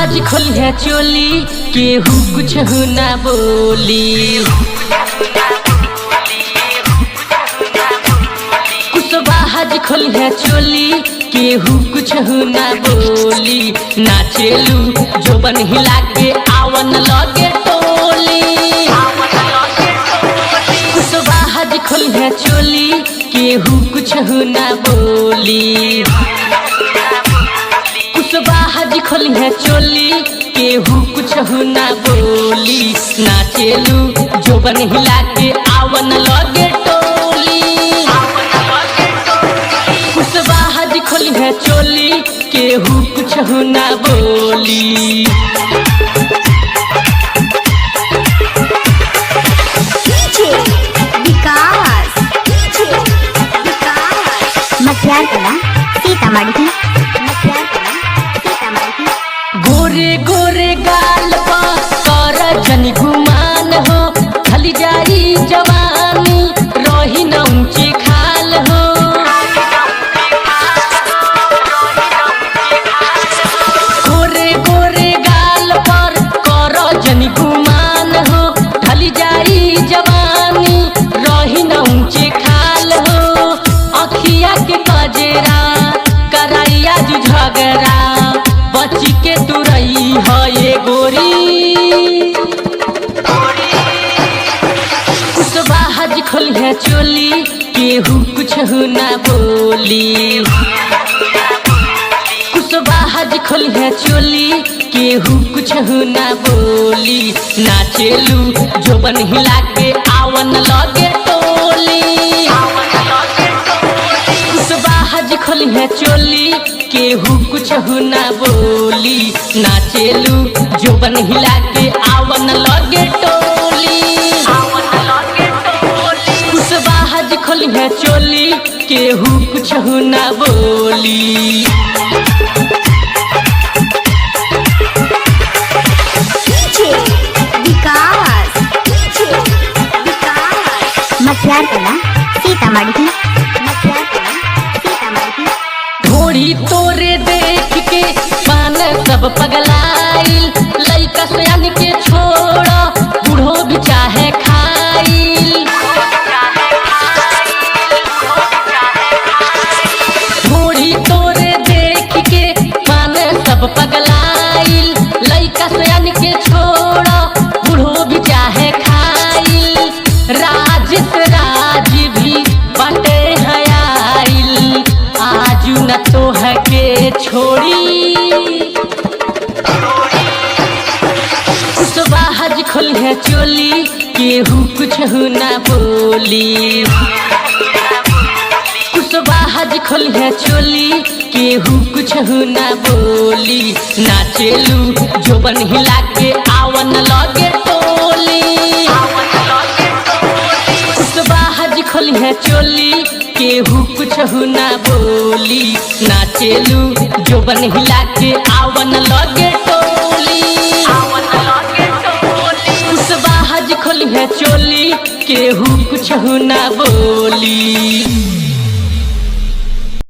आज खोली है चोली केहू कुछ ना बोली। आज खोली है चोली केहू कुछ ना बोली। नाचेलू जोबन हिला के आवन लगे टोली। आज खोली है चोली केहू कुछ ना बोली। आज खोली है चोली केहू कुछ ना बोली। नाचेलू जोबन हिला के आवन लगे टोली। आज खोली है चोली केहू कुछ ना बोली। मटियार कला सीतामढ़ी। गोरे गोरे गाल पर जनी गुमान हो। खली जाई जवानी रही न ऊंची खाल हो। गोरे गोरे गाल पर कर जनी गुमान हो। खली जाई जवानी रही न ऊंची खाल हो। अखिया के गजरा कराइया जू झगड़ा बची के तुरई है ये गोरी। आज खोली है चोली केहू कुछ ना बोली। आज खोली है चोली केहू कुछ ना बोली। नाचेलू जोबन हिला के आवन लगे टोली। आज खोली है चोली केहू कुछ ना बोली। नाचेलू जोबन हिला के आवन लगे टोली। आज खोली है चोली केहू कुछ ना बोली। मटियार कला सीतामढ़ी। थोड़ी तोरे देख के पान सब पगलाइल। लइका सयान के छोड़ा बूढ़ो भी चाहे खाइल। थोड़ी तोरे देख के पान सब पगलाइल। लइका सयान के छोड़ा बूढ़ो भी चाहे खाइल। राज भी बाटे हयाइल। आजू न तो है के छोड़ी। आज खोली है चोली केहू कुछ ना बोली। आज खोली है चोली केहू कुछ ना बोली। नाचेलू जोबन हिला के आवन लगे टोली। आज खोली है चोली केहू कुछ ना बोली। नाचेलू जोबन हिला के आवन लगे टोली। आज खोली है चोली केहू कुछ ना बोली।